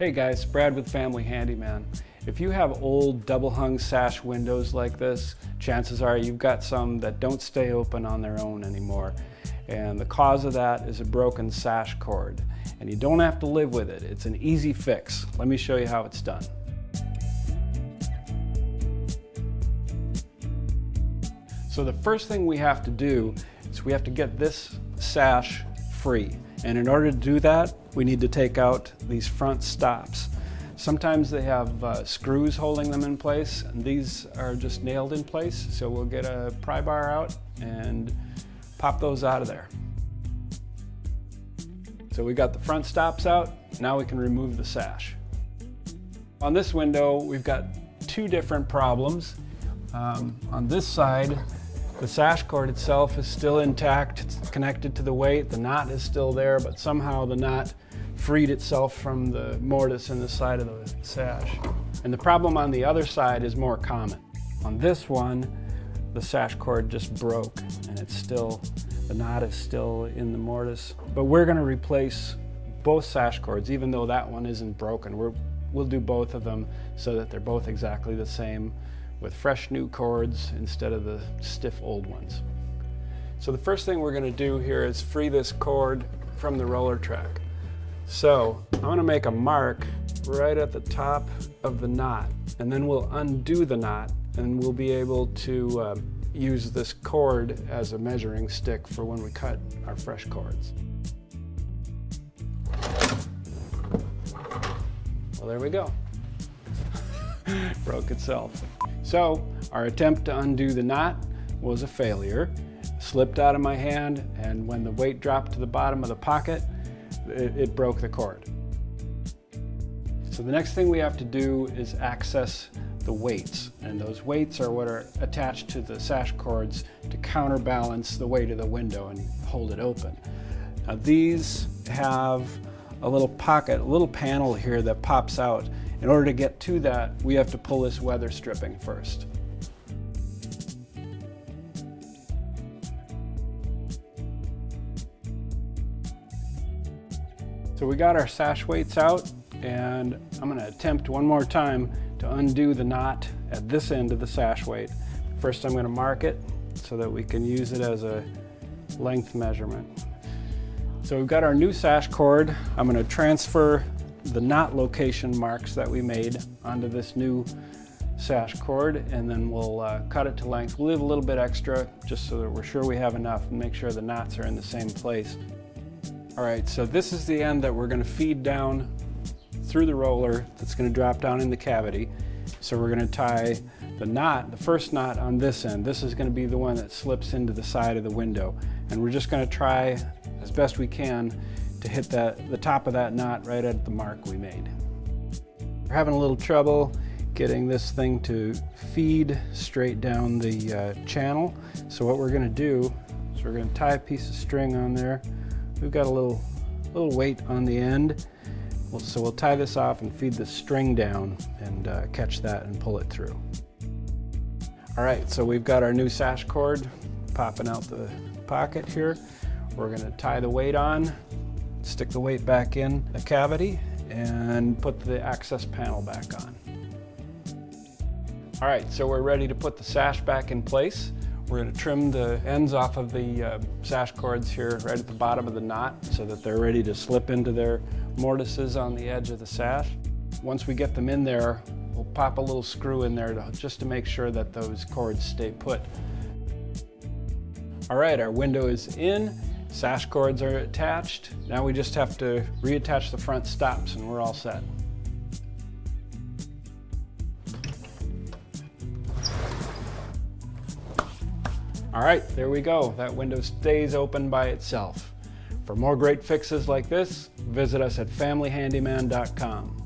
Hey guys, Brad with Family Handyman. If you have old double hung sash windows like this, chances are you've got some that don't stay open on their own anymore. And the cause of that is a broken sash cord. And you don't have to live with it. It's an easy fix. Let me show you how it's done. So the first thing we have to do is we have to get this sash free. And in order to do that, we need to take out these front stops. Sometimes they have screws holding them in place, and these are just nailed in place. So we'll get a pry bar out and pop those out of there. So we got the front stops out, now we can remove the sash. On this window, we've got two different problems. On this side, the sash cord itself is still intact, it's connected to the weight, the knot is still there, but somehow the knot freed itself from the mortise in the side of the sash. And the problem on the other side is more common. On this one, the sash cord just broke and it's still, the knot is still in the mortise. But we're going to replace both sash cords, even though that one isn't broken. We'll do both of them so that they're both exactly the same, with fresh new cords instead of the stiff old ones. So the first thing we're going to do here is free this cord from the roller track. So I'm going to make a mark right at the top of the knot, and then we'll undo the knot and we'll be able to use this cord as a measuring stick for when we cut our fresh cords. Well, there we go. Broke itself. So our attempt to undo the knot was a failure. Slipped out of my hand, and when the weight dropped to the bottom of the pocket, it broke the cord. So the next thing we have to do is access the weights, and those weights are what are attached to the sash cords to counterbalance the weight of the window and hold it open. Now these have a little pocket, a little panel here that pops out. In order to get to that, we have to pull this weather stripping first. So we got our sash weights out, and I'm going to attempt one more time to undo the knot at this end of the sash weight. First, I'm going to mark it so that we can use it as a length measurement. So we've got our new sash cord. I'm going to transfer the knot location marks that we made onto this new sash cord, and then we'll cut it to length. We'll leave a little bit extra just so that we're sure we have enough and make sure the knots are in the same place. All right, so this is the end that we're going to feed down through the roller that's going to drop down in the cavity. So we're going to tie the knot, the first knot on this end. This is going to be the one that slips into the side of the window, and we're just going to try as best we can to hit the top of that knot right at the mark we made. We're having a little trouble getting this thing to feed straight down the channel. So what we're going to do is we're going to tie a piece of string on there. We've got a little weight on the end. So we'll tie this off and feed the string down and catch that and pull it through. All right, so we've got our new sash cord popping out the pocket here. We're going to tie the weight on, stick the weight back in the cavity, and put the access panel back on. All right, so we're ready to put the sash back in place. We're going to trim the ends off of the sash cords here right at the bottom of the knot so that they're ready to slip into their mortises on the edge of the sash. Once we get them in there, we'll pop a little screw in there just to make sure that those cords stay put. All right, our window is in. Sash cords are attached. Now we just have to reattach the front stops and we're all set. All right, there we go. That window stays open by itself. For more great fixes like this, visit us at familyhandyman.com.